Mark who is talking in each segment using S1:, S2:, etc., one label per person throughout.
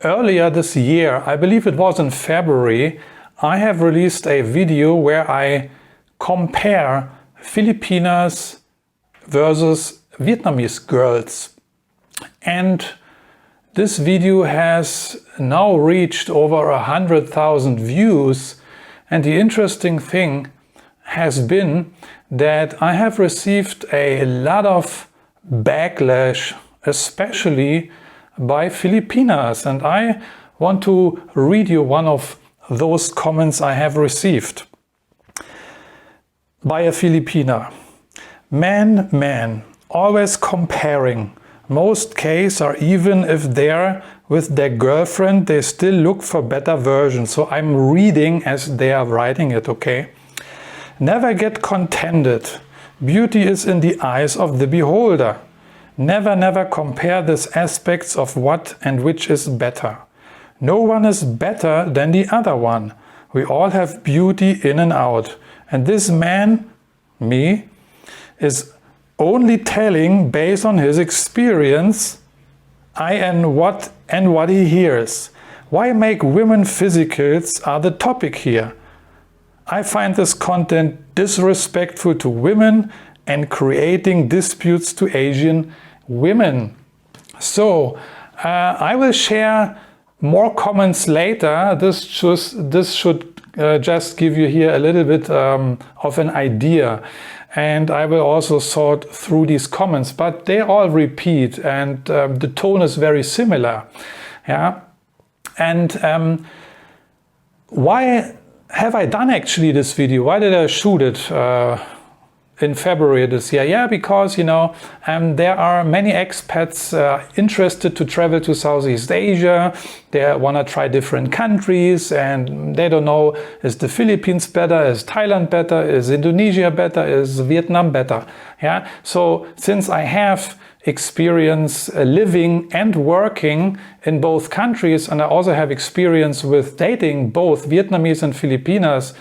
S1: Earlier this year, I believe it was in February, I have released a video where I compare Filipinas versus Vietnamese girls. And this video has now reached over 100,000 views. And the interesting thing has been that I have received a lot of backlash, especially by Filipinas. And I want to read you one of those comments I have received. By a Filipina. Man, always comparing. Most cases are even if they're with their girlfriend, they still look for better versions. So I'm reading as they are writing it, okay? Never get contented. Beauty is in the eyes of the beholder. Never compare these aspects of what and which is better. No one is better than the other one. We all have beauty in and out. And this man, me, is only telling based on his experience and what he hears. Why make women physicals are the topic here. I find this content disrespectful to women and creating disputes to Asian women. So I will share more comments later. This should just give you here a little bit of an idea. And I will also sort through these comments, but they all repeat and the tone is very similar. Yeah. And why have I done actually this video? Why did I shoot it in February this year? Yeah, because there are many expats interested to travel to Southeast Asia. They want to try different countries and they don't know, is the Philippines better, is Thailand better, is Indonesia better, is Vietnam better? Yeah. So since I have experience living and working in both countries, and I also have experience with dating both Vietnamese and Filipinas,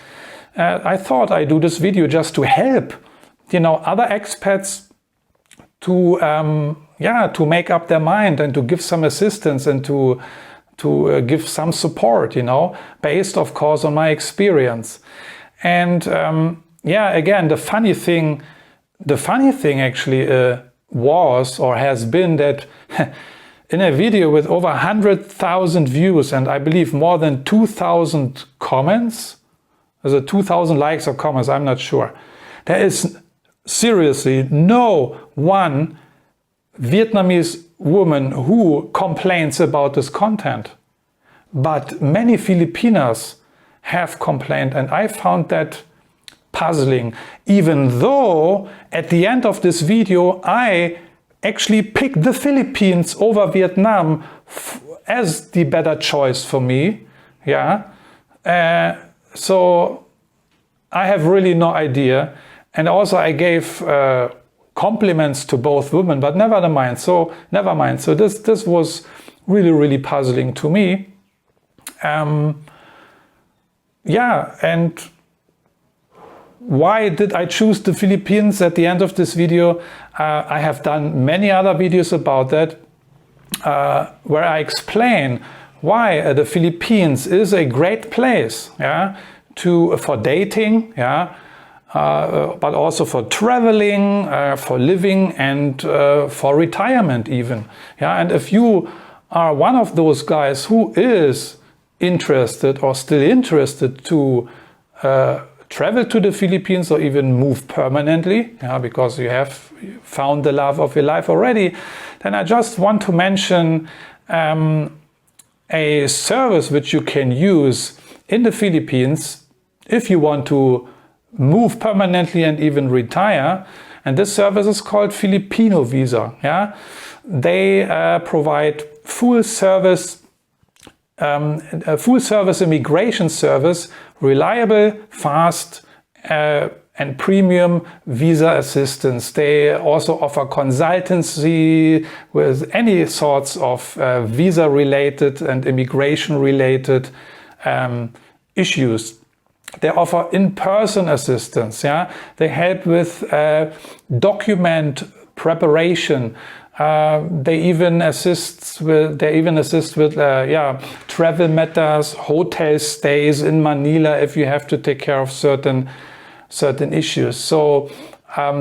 S1: I thought I'd do this video just to help other expats to make up their mind and to give some assistance and to give some support, based of course on my experience. And again, the funny thing actually was or has been that in a video with over 100,000 views and I believe more than 2,000 comments, is it 2,000 likes or comments, I'm not sure. There is seriously no one Vietnamese woman who complains about this content. But many Filipinas have complained and I found that puzzling, even though at the end of this video I actually picked the Philippines over Vietnam as the better choice for me. Yeah. So I have really no idea. And also I gave compliments to both women, but never mind. So this was really puzzling to me. And why did I choose the Philippines at the end of this video? I have done many other videos about that, where I explain why the Philippines is a great place, for dating, but also for traveling, for living, and for retirement even. And if you are one of those guys who is interested or still interested to travel to the Philippines or even move permanently, because you have found the love of your life already, then I just want to mention a service which you can use in the Philippines if you want to move permanently and even retire. And this service is called Filipino Visa. They provide full service immigration service, reliable, fast, and premium visa assistance. They also offer consultancy with any sorts of visa-related and immigration-related issues. They offer in-person assistance. They help with document preparation. They even assist with travel matters, hotel stays in Manila if you have to take care of certain issues. So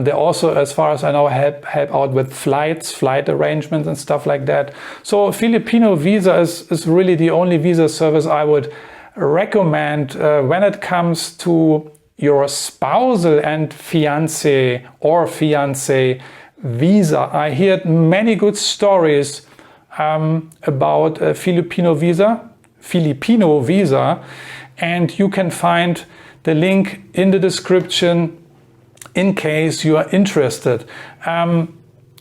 S1: they also, as far as I know, help out with flight arrangements and stuff like that. So Filipino visa is really the only visa service I would recommend when it comes to your spousal and fiancé or fiancé visa. I heard many good stories about a Filipino visa, and you can find the link in the description in case you are interested.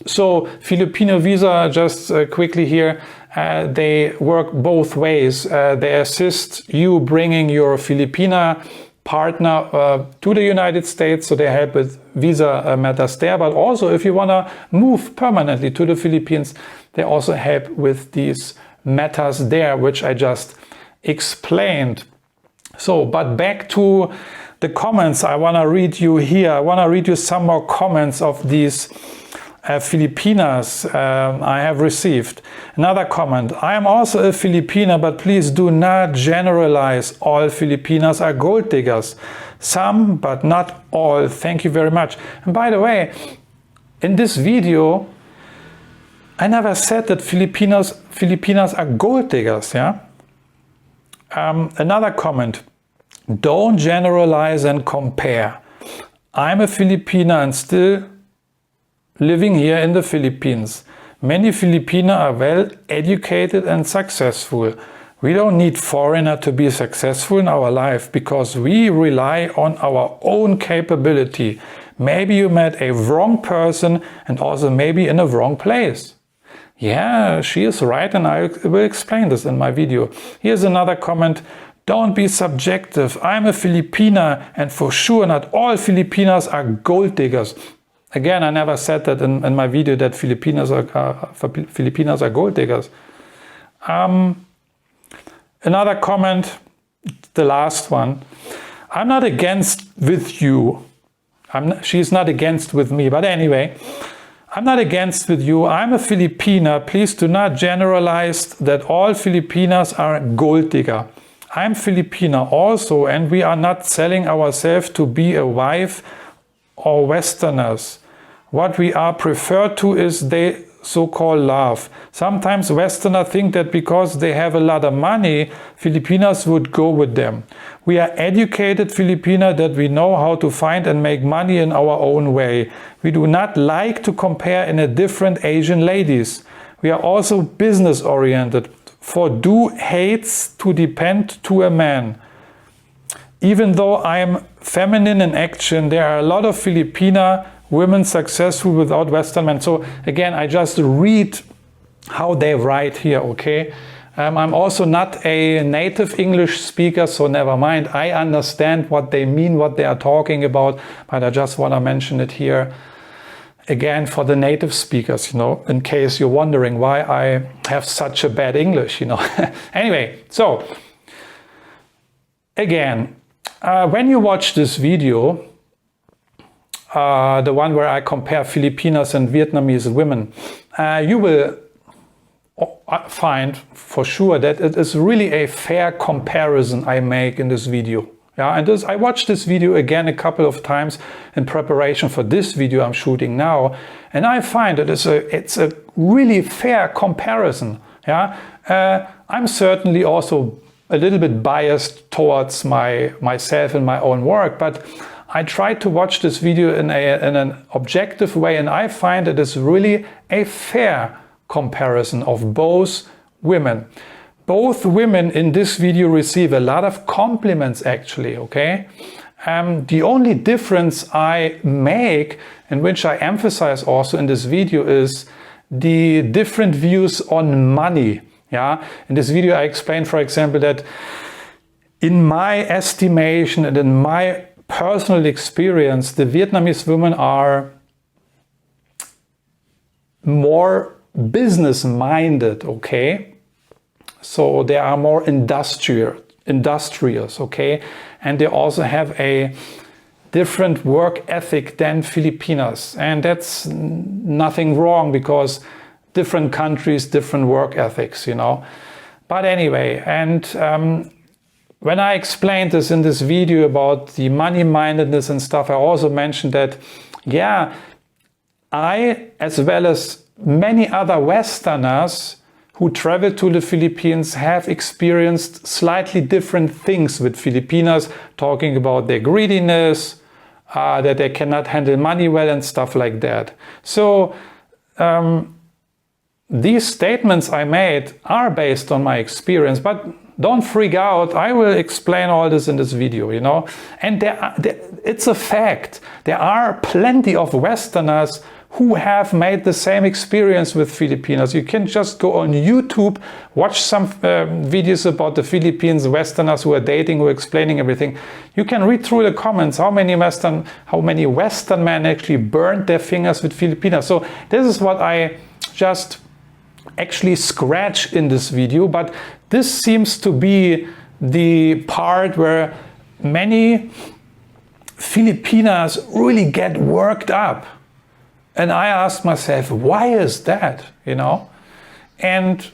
S1: So Filipino visa, just quickly here, they work both ways. They assist you bringing your Filipina partner to the United States, so they help with visa matters there, but also if you want to move permanently to the Philippines, they also help with these matters there, which I just explained. So, but back to the comments I want to read you here. I want to read you some more comments of these Filipinas I have received. Another comment: I am also a Filipina, but please do not generalize. All Filipinas are gold diggers. Some, but not all. Thank you very much. And by the way, in this video, I never said that Filipinas are gold diggers. Yeah. Another comment: don't generalize and compare. I'm a Filipina and still living here in the Philippines. Many Filipina are well educated and successful. We don't need foreigner to be successful in our life because we rely on our own capability. Maybe you met a wrong person and also maybe in a wrong place. Yeah, she is right, and I will explain this in my video. Here's another comment: don't be subjective. I'm a Filipina and for sure not all Filipinas are gold diggers. Again, I never said that in my video that Filipinas are gold diggers. Another comment, the last one: I'm not against with you. She's not against with me, but anyway, I'm not against with you. I'm a Filipina. Please do not generalize that all Filipinas are gold digger. I'm Filipina also, and we are not selling ourselves to be a wife or Westerners. What we are preferred to is they so-called love. Sometimes Westerners think that because they have a lot of money, Filipinas would go with them. We are educated Filipina that we know how to find and make money in our own way. We do not like to compare in a different Asian ladies. We are also business oriented. For do hates to depend to a man. Even though I am feminine in action, there are a lot of Filipina women successful without Western men. So again, I just read how they write here, okay? I'm also not a native English speaker, so never mind. I understand what they mean, what they are talking about, but I just want to mention it here again for the native speakers, in case you're wondering why I have such a bad English, Anyway, so again, when you watch this video, the one where I compare Filipinas and Vietnamese women, you will find for sure that it is really a fair comparison I make in this video. Yeah, and I watched this video again a couple of times in preparation for this video I'm shooting now, and I find that it's a really fair comparison. Yeah, I'm certainly also a little bit biased towards myself and my own work, but I tried to watch this video in an objective way, and I find it is really a fair comparison of both women. Both women in this video receive a lot of compliments actually, okay? The only difference I make, and which I emphasize also in this video, is the different views on money. Yeah, in this video I explained, for example, that in my estimation and in my personal experience, the Vietnamese women are more business-minded, okay? So they are more industrious, okay? And they also have a different work ethic than Filipinas. And that's nothing wrong, because different countries, different work ethics, you know. But anyway, and when I explained this in this video about the money-mindedness and stuff, I also mentioned that, yeah, I, as well as many other Westerners who traveled to the Philippines, have experienced slightly different things with Filipinos, talking about their greediness, that they cannot handle money well and stuff like that. So these statements I made are based on my experience, but don't freak out. I will explain all this in this video, you know. And it's a fact. There are plenty of Westerners who have made the same experience with Filipinos. You can just go on YouTube, watch some videos about the Philippines, Westerners who are dating, who are explaining everything. You can read through the comments how many Western men actually burned their fingers with Filipinos. So this is what I just actually scratch in this video, but this seems to be the part where many Filipinas really get worked up. And I asked myself, why is that, you know? And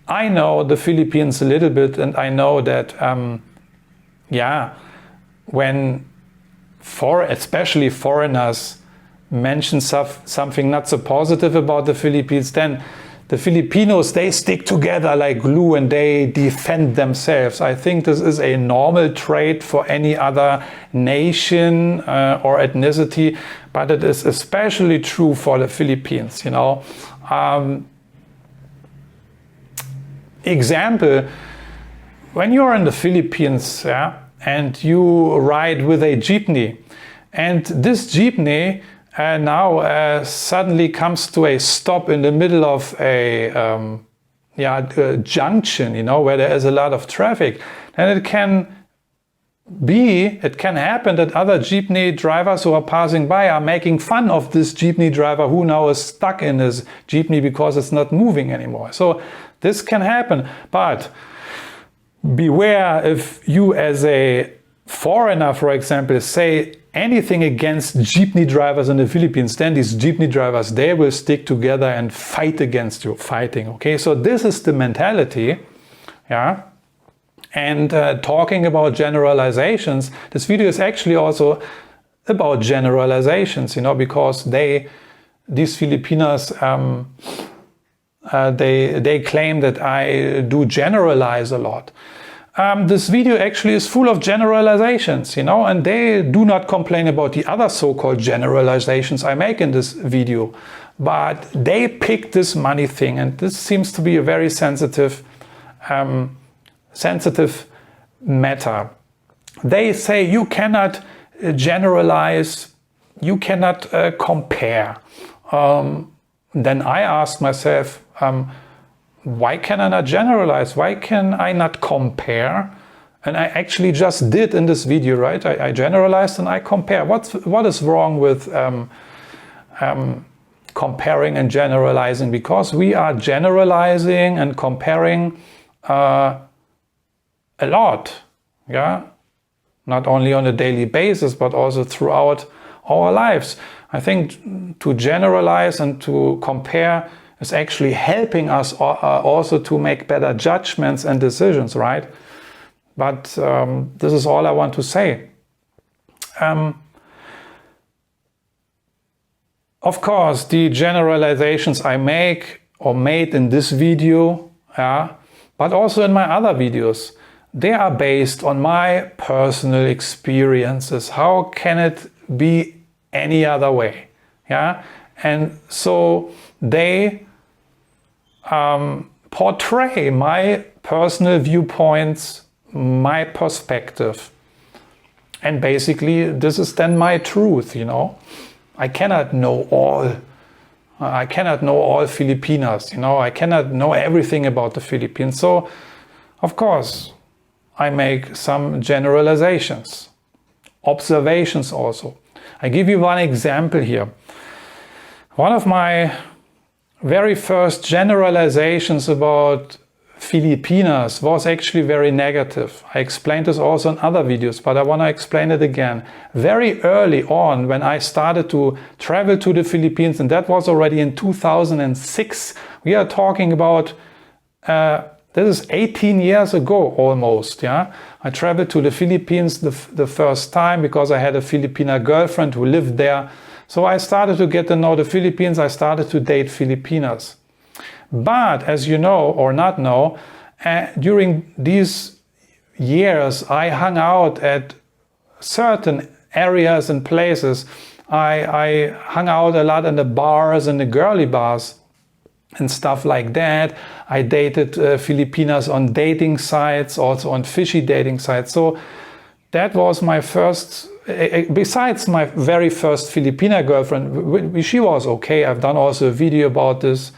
S1: I know the Philippines a little bit, and I know that, yeah, when especially foreigners mention something not so positive about the Philippines, then the Filipinos, they stick together like glue and they defend themselves. I think this is a normal trait for any other nation or ethnicity, but it is especially true for the Philippines, you know. Example, when you're in the Philippines, yeah, and you ride with a jeepney, and this jeepney now suddenly comes to a stop in the middle of a junction, you know, where there is a lot of traffic, and it can happen that other jeepney drivers who are passing by are making fun of this jeepney driver who now is stuck in his jeepney because it's not moving anymore. So this can happen, but beware if you as a foreigner, for example, say anything against jeepney drivers in the Philippines, then these jeepney drivers, they will stick together and fight against you, okay? So this is the mentality, yeah? And talking about generalizations, this video is actually also about generalizations, you know, because these Filipinos, they claim that I do generalize a lot. This video actually is full of generalizations, you know, and they do not complain about the other so-called generalizations I make in this video, but they pick this money thing, and this seems to be a very sensitive matter. They say you cannot generalize, you cannot compare. Then I ask myself, why can I not generalize? Why can I not compare? And I actually just did in this video, right? I generalized and I compare. What is wrong with comparing and generalizing? Because we are generalizing and comparing a lot, yeah? Not only on a daily basis, but also throughout our lives. I think to generalize and to compare is actually helping us also to make better judgments and decisions, right? But this is all I want to say. Of course, the generalizations I make or made in this video, yeah, but also in my other videos, they are based on my personal experiences. How can it be any other way? Yeah, and so they portray my personal viewpoints, my perspective, and basically this is then my truth, you know. I cannot know all Filipinos, you know. I cannot know everything about the Philippines. So of course I make some generalizations, observations also. I give you one example here. One of my very first generalizations about Filipinas was actually very negative. I explained this also in other videos, but I want to explain it again. Very early on, when I started to travel to the Philippines, and that was already in 2006, we are talking about, this is 18 years ago almost, yeah? I traveled to the Philippines the first time because I had a Filipina girlfriend who lived there. So I started to get to know the Philippines, I started to date Filipinas. But as you know or not know, during these years I hung out at certain areas and places. I hung out a lot in the bars and the girly bars and stuff like that. I dated Filipinas on dating sites, also on fishy dating sites. So that was my first, besides my very first Filipina girlfriend, she was okay. I've done also a video about this.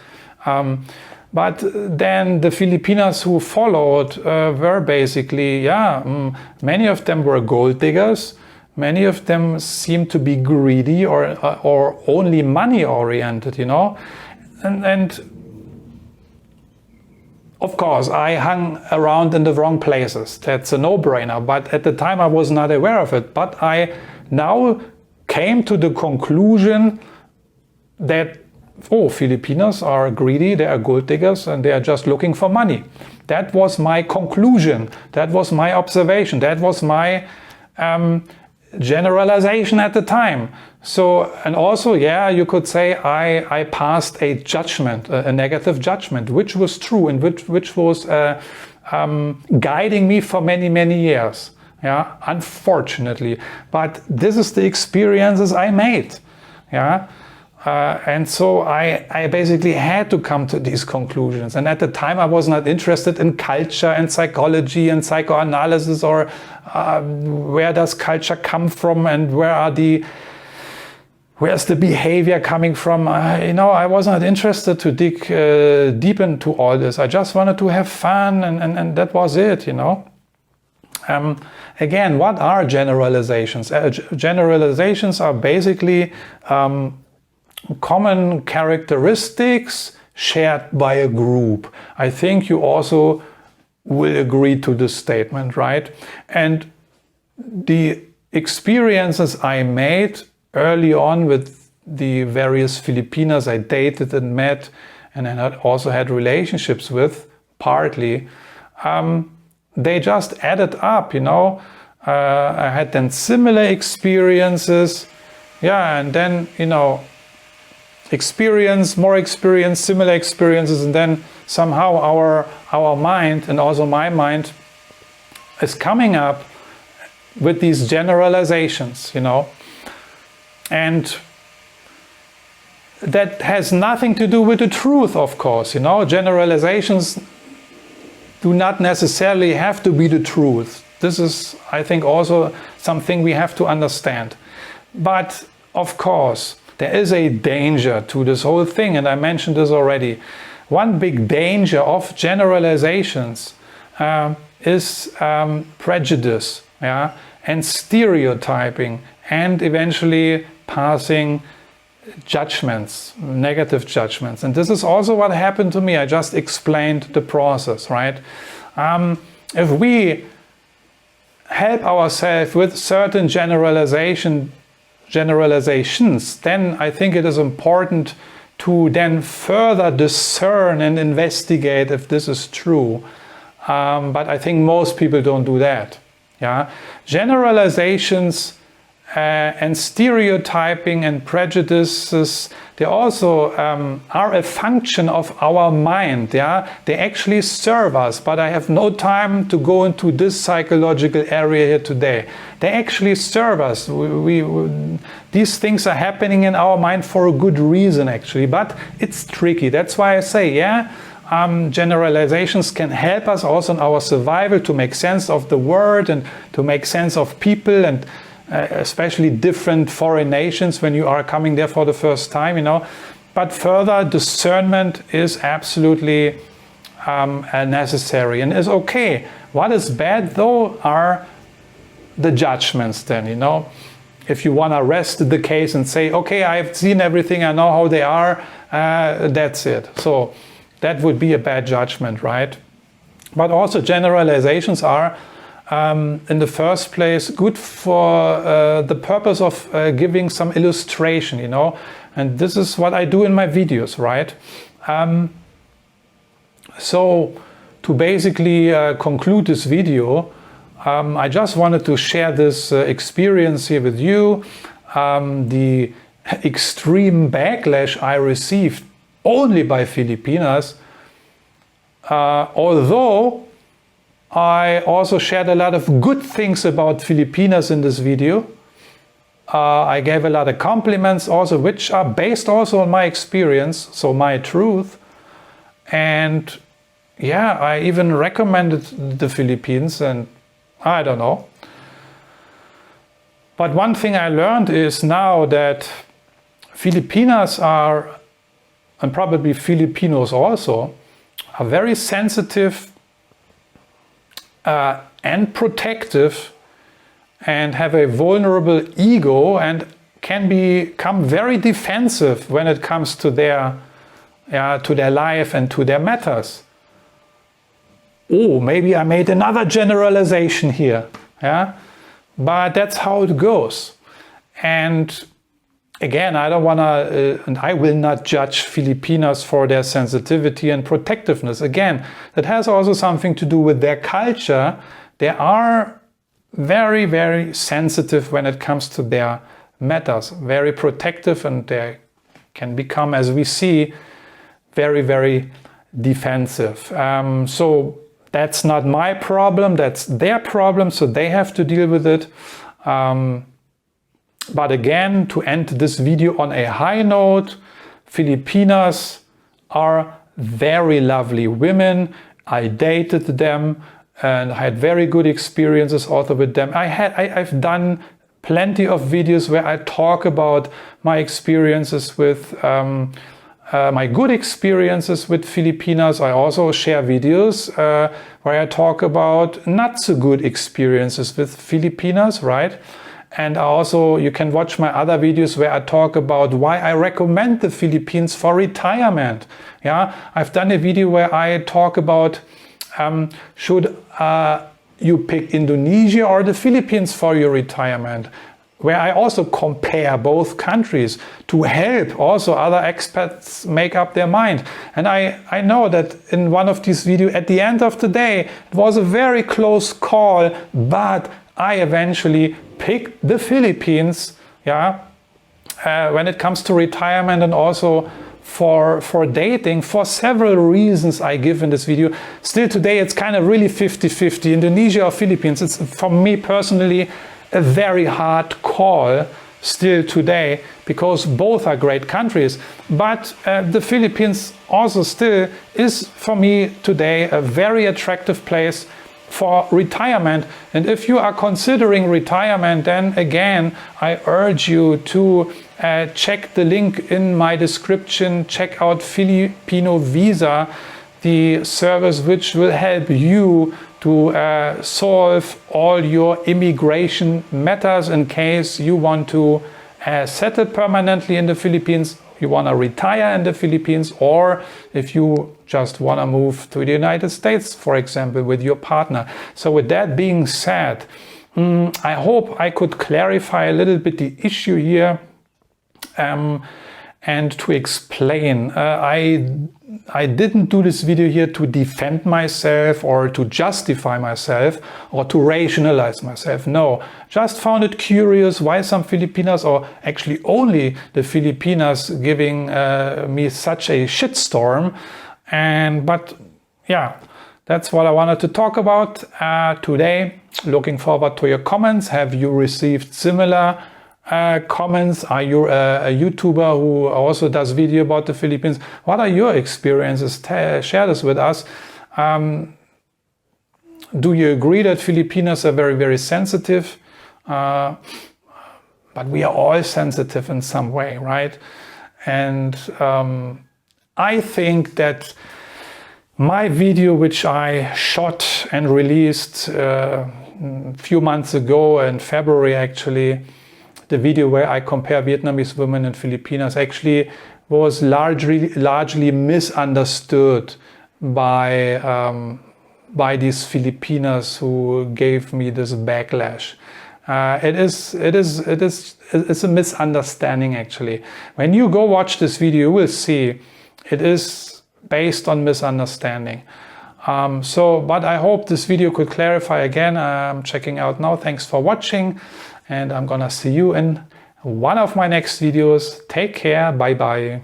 S1: But then the Filipinas who followed were basically, many of them were gold diggers. Many of them seemed to be greedy or only money oriented, you know. And of course, I hung around in the wrong places. That's a no-brainer. But at the time, I was not aware of it. But I now came to the conclusion that, Filipinos are greedy, they are gold diggers, and they are just looking for money. That was my conclusion. That was my observation. That was my generalization at the time. So, and also, you could say I passed a judgment, a negative judgment, which was true and which was guiding me for many, many years. Yeah, unfortunately. But this is the experiences I made. Yeah. And so I basically had to come to these conclusions. And at the time I was not interested in culture and psychology and psychoanalysis or where does culture come from and where's the behavior coming from. I was not interested to dig deep into all this. I just wanted to have fun and that was it, you know. Again, what are generalizations? Generalizations are basically common characteristics shared by a group. I think you also will agree to this statement, right? And the experiences I made early on with the various Filipinas I dated and met and then also had relationships with, partly, they just added up, you know. I had then similar experiences, and then, you know, more experience, similar experiences, and then somehow our mind and also my mind is coming up with these generalizations, you know. And that has nothing to do with the truth, of course, you know. Generalizations do not necessarily have to be the truth. This is, I think, also something we have to understand. But, of course, there is a danger to this whole thing, and I mentioned this already. One big danger of generalizations is prejudice, and stereotyping, and eventually passing judgments, negative judgments. And this is also what happened to me. I just explained the process, right? If we help ourselves with certain generalizations, then I think it is important to then further discern and investigate if this is true. But I think most people don't do that. Generalizations and stereotyping and prejudices, they also are a function of our mind. They actually serve us, but I have no time to go into this psychological area here today. They actually serve us. These things are happening in our mind for a good reason, actually, but it's tricky. That's why I say, generalizations can help us also in our survival to make sense of the world and to make sense of people, and especially different foreign nations when you are coming there for the first time, you know. But further discernment is absolutely necessary and is okay. What is bad though are the judgments then, you know. If you want to rest the case and say, okay, I've seen everything, I know how they are, that's it. So that would be a bad judgment, right? But also generalizations are in the first place good for the purpose of giving some illustration, you know, and this is what I do in my videos, right? So to basically conclude this video, I just wanted to share this experience here with you, the extreme backlash I received only by Filipinas, although I also shared a lot of good things about Filipinas in this video. I gave a lot of compliments also, which are based also on my experience, so my truth. And yeah, I even recommended the Philippines, and I don't know. But one thing I learned is now that Filipinas are, and probably Filipinos also, are very sensitive and protective, and have a vulnerable ego, and can become very defensive when it comes to their life and to their matters. Oh, maybe I made another generalization here, yeah, but that's how it goes. And again, I don't want to, and I will not judge Filipinas for their sensitivity and protectiveness. Again, that has also something to do with their culture. They are very, very sensitive when it comes to their matters, very protective, and they can become, as we see, very, very defensive. So that's not my problem, that's their problem, so they have to deal with it. But again, to end this video on a high note, Filipinas are very lovely women. I dated them and I had very good experiences also with them. I've done plenty of videos where I talk about my experiences with my good experiences with Filipinas. I also share videos where I talk about not so good experiences with Filipinas, right? And also you can watch my other videos where I talk about why I recommend the Philippines for retirement. Yeah, I've done a video where I talk about should you pick Indonesia or the Philippines for your retirement, where I also compare both countries to help also other expats make up their mind. And I know that in one of these videos, at the end of the day, it was a very close call, but I eventually picked the Philippines, yeah, when it comes to retirement and also for dating, for several reasons I give in this video. Still today it's kind of really 50-50, Indonesia or Philippines. It's, for me personally, a very hard call still today, because both are great countries. But the Philippines also still is, for me today, a very attractive place for retirement. And if you are considering retirement, then again, I urge you to check the link in my description, check out Filipino Visa, the service which will help you to solve all your immigration matters in case you want to settle permanently in the Philippines, you want to retire in the Philippines, or if you just want to move to the United States, for example, with your partner. So with that being said, I hope I could clarify a little bit the issue here, and to explain. I didn't do this video here to defend myself or to justify myself or to rationalize myself. No, just found it curious why some Filipinas, or actually only the Filipinas, giving me such a shitstorm. But yeah, that's what I wanted to talk about today. Looking forward to your comments. Have you received similar comments? Are you a YouTuber who also does video about the Philippines? What are your experiences? Share this with us. Do you agree that Filipinas are very, very sensitive? But we are all sensitive in some way, right? And I think that my video, which I shot and released a few months ago, in February actually, the video where I compare Vietnamese women and Filipinas, actually was largely misunderstood by by these Filipinas who gave me this backlash. It's a misunderstanding actually. When you go watch this video, you will see it is based on misunderstanding. But I hope this video could clarify again. I'm checking out now. Thanks for watching, and I'm gonna see you in one of my next videos. Take care. Bye bye.